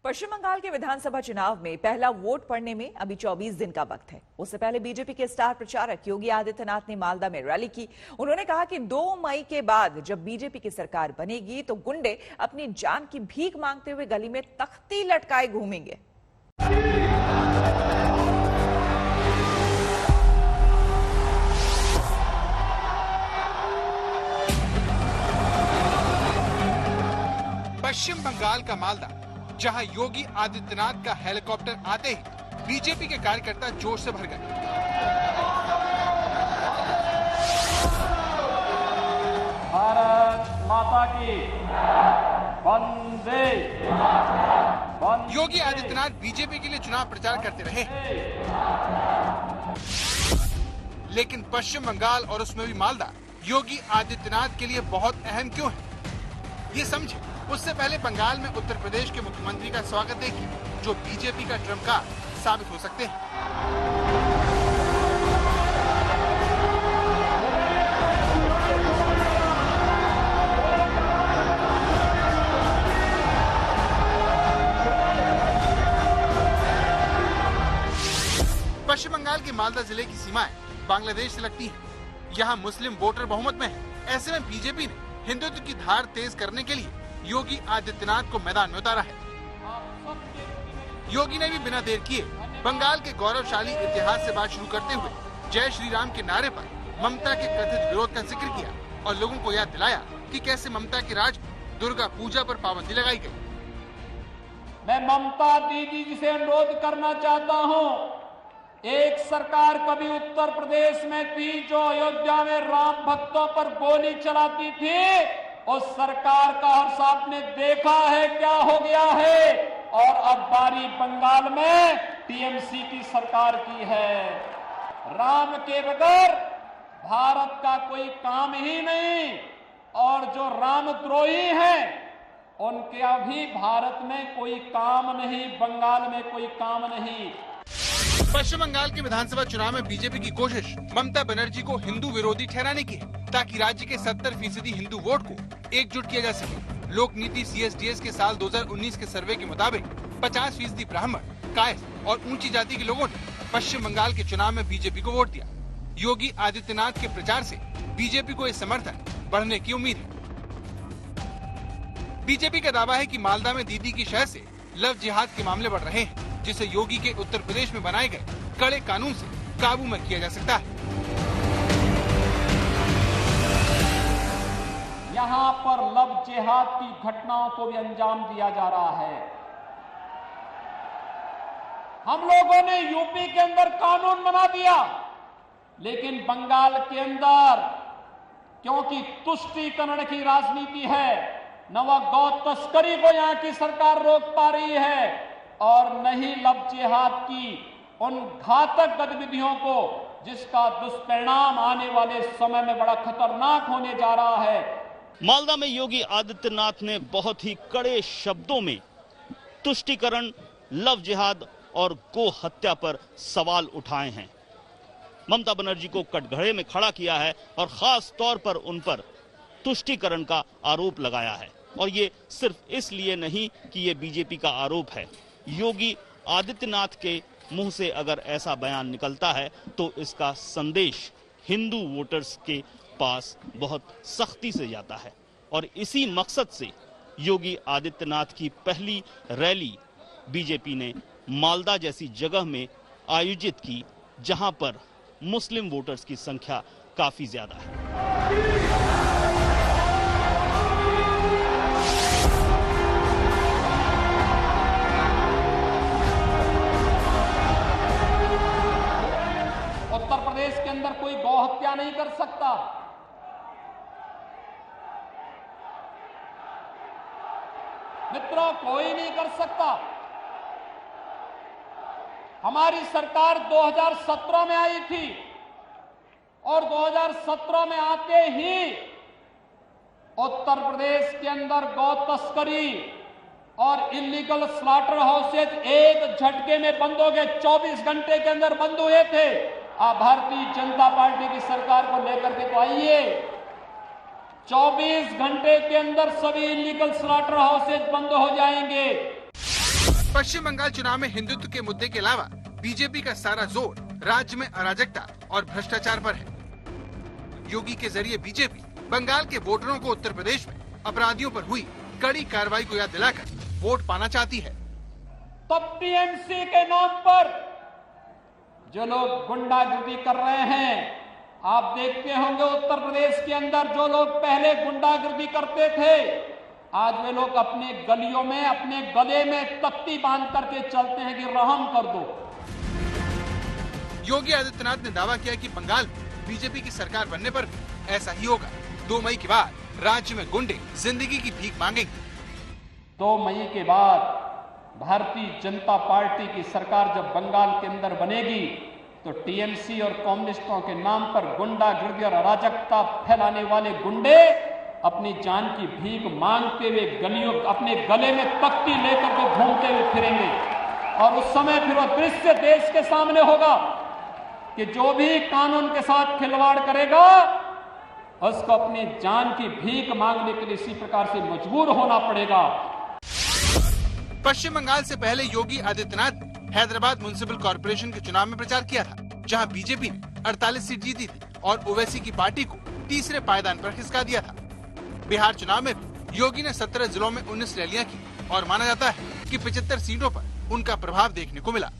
पश्चिम बंगाल के विधानसभा चुनाव में पहला वोट पड़ने में अभी 24 दिन का वक्त है। उससे पहले बीजेपी के स्टार प्रचारक योगी आदित्यनाथ ने मालदा में रैली की। उन्होंने कहा कि 2 मई के बाद जब बीजेपी की सरकार बनेगी तो गुंडे अपनी जान की भीख मांगते हुए गली में तख्ती लटकाए घूमेंगे। पश्चिम बंगाल का मालदा, जहां योगी आदित्यनाथ का हेलीकॉप्टर आते ही बीजेपी के कार्यकर्ता जोश से भर गए। भारत माता की वंदे। योगी आदित्यनाथ बीजेपी के लिए चुनाव प्रचार करते रहे, लेकिन पश्चिम बंगाल और उसमें भी मालदा योगी आदित्यनाथ के लिए बहुत अहम क्यों है, ये समझे। उससे पहले बंगाल में उत्तर प्रदेश के मुख्यमंत्री का स्वागत देखिए, जो बीजेपी का ट्रम्प कार्ड साबित हो सकते हैं। पश्चिम बंगाल के मालदा जिले की सीमाएं बांग्लादेश से लगती हैं। यहाँ मुस्लिम वोटर बहुमत में है। ऐसे में बीजेपी ने हिंदुत्व की धार तेज करने के लिए योगी आदित्यनाथ को मैदान में उतारा है। योगी ने भी बिना देर किए बंगाल के गौरवशाली इतिहास से बात शुरू करते हुए जय श्री राम के नारे पर ममता के कथित विरोध का जिक्र किया और लोगों को याद दिलाया कि कैसे ममता के राज में दुर्गा पूजा पर पाबंदी लगाई गई। मैं ममता दीदी जी से अनुरोध करना चाहता हूँ, एक सरकार कभी उत्तर प्रदेश में थी जो अयोध्या में राम भक्तों पर गोली चलाती थी। उस सरकार का हर्ष आपने देखा है क्या हो गया है, और अब बारी बंगाल में टीएमसी की सरकार की है। राम के बगैर भारत का कोई काम ही नहीं, और जो रामद्रोही हैं उनके अभी भारत में कोई काम नहीं, बंगाल में कोई काम नहीं। पश्चिम बंगाल के विधानसभा चुनाव में बीजेपी की कोशिश ममता बनर्जी को हिंदू विरोधी ठहराने की है, ताकि राज्य के 70% हिंदू वोट को एकजुट किया जा सके। लोक नीति CSDS के साल 2019 के सर्वे के मुताबिक 50% ब्राह्मण, कायस्थ और ऊंची जाति के लोगों ने पश्चिम बंगाल के चुनाव में बीजेपी को वोट दिया। योगी आदित्यनाथ के प्रचार से बीजेपी को इस समर्थन बढ़ने की उम्मीद है। बीजेपी का दावा है कि मालदा में दीदी की शहर से लव जिहाद के मामले बढ़ रहे हैं, जिसे योगी के उत्तर प्रदेश में बनाए गए कड़े कानून से काबू में किया जा सकता है। यहाँ पर लव जिहाद की घटनाओं को भी अंजाम दिया जा रहा है। हम लोगों ने यूपी के अंदर कानून बना दिया, लेकिन बंगाल के अंदर क्योंकि तुष्टीकरण की राजनीति है, न वह गौ तस्करी को यहाँ की सरकार रोक पा रही है और न ही लव जिहाद की उन घातक गतिविधियों को जिसका दुष्परिणाम आने वाले समय में बड़ा खतरनाक होने जा रहा है। मालदा में योगी आदित्यनाथ ने बहुत ही कड़े शब्दों में तुष्टीकरण, लव जिहाद और गो हत्या पर सवाल उठाए हैं। ममता बनर्जी को कटघरे में खड़ा किया है और खास तौर पर उन पर तुष्टीकरण का आरोप लगाया है। और ये सिर्फ इसलिए नहीं कि ये बीजेपी का आरोप है। योगी आदित्यनाथ के मुंह से अगर ऐसा बयान निकलता है तो इसका संदेश हिंदू वोटर्स के पास बहुत सख्ती से जाता है। और इसी मकसद से योगी आदित्यनाथ की पहली रैली बीजेपी ने मालदा जैसी जगह में आयोजित की, जहां पर मुस्लिम वोटर्स की संख्या काफी ज्यादा है। उत्तर प्रदेश के अंदर कोई गौ हत्या नहीं कर सकता। मित्रों, कोई नहीं कर सकता। हमारी सरकार 2017 में आई थी और 2017 में आते ही उत्तर प्रदेश के अंदर गौ तस्करी और इलीगल स्लॉटर हाउसेज एक झटके में बंद हो गए। 24 घंटे के अंदर बंद हुए थे। आप भारतीय जनता पार्टी की सरकार को लेकर के तो आइए, 24 घंटे के अंदर सभी इलीगल स्लॉटर हाउसेज बंद हो जाएंगे। पश्चिम बंगाल चुनाव में हिंदुत्व के मुद्दे के अलावा बीजेपी का सारा जोर राज्य में अराजकता और भ्रष्टाचार पर है। योगी के जरिए बीजेपी बंगाल के वोटरों को उत्तर प्रदेश में अपराधियों पर हुई कड़ी कार्रवाई को याद दिलाकर वोट पाना चाहती है। तब टीएमसी के नाम पर जो लोग गुंडागर्दी कर रहे हैं, आप देखते होंगे उत्तर प्रदेश के अंदर जो लोग पहले गुंडागर्दी करते थे, आज वे लोग अपने गलियों में अपने गले में तख्ती बांध करके चलते हैं कि रहम कर दो। योगी आदित्यनाथ ने दावा किया कि बंगाल में बीजेपी की सरकार बनने पर भी ऐसा ही होगा। 2 मई के बाद राज्य में गुंडे जिंदगी की भीख मांगेंगे। 2 मई के बाद भारतीय जनता पार्टी की सरकार जब बंगाल के अंदर बनेगी तो टीएमसी और कम्युनिस्टों के नाम पर गुंडागर्दी और अराजकता फैलाने वाले गुंडे अपनी जान की भीख मांगते हुए गलियों अपने गले में तख्ती लेकर के घूमते हुए फिरेंगे। और उस समय फिर वो दृश्य देश के सामने होगा कि जो भी कानून के साथ खिलवाड़ करेगा उसको अपनी जान की भीख मांगने के लिए इसी प्रकार से मजबूर होना पड़ेगा। पश्चिम बंगाल से पहले योगी आदित्यनाथ ने हैदराबाद म्युनिसिपल कॉर्पोरेशन के चुनाव में प्रचार किया था, जहां बीजेपी ने 48 सीट जीती थी और ओवैसी की पार्टी को तीसरे पायदान पर खिसका दिया था। बिहार चुनाव में भी योगी ने 17 जिलों में 19 रैलियां की और माना जाता है कि 75 सीटों पर उनका प्रभाव देखने को मिला।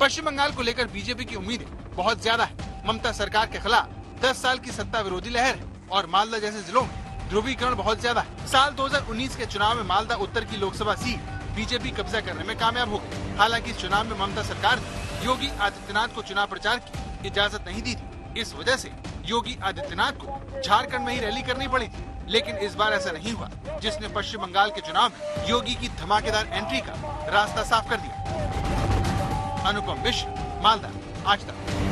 पश्चिम बंगाल को लेकर बीजेपी की उम्मीदें बहुत ज्यादा है। ममता सरकार के खिलाफ 10 साल की सत्ता विरोधी लहर है और मालदा जैसे जिलों में ध्रुवीकरण बहुत ज्यादा है। साल 2019 के चुनाव में मालदा उत्तर की लोकसभा सीट बीजेपी कब्जा करने में कामयाब हो गई। हालांकि इस चुनाव में ममता सरकार ने योगी आदित्यनाथ को चुनाव प्रचार की इजाजत नहीं दी थी। इस वजह से योगी आदित्यनाथ को झारखंड में ही रैली करनी पड़ी थी, लेकिन इस बार ऐसा नहीं हुआ, जिसने पश्चिम बंगाल के चुनाव में योगी की धमाकेदार एंट्री का रास्ता साफ कर दिया। अनुपम मिश्र, मालदा, आज तक।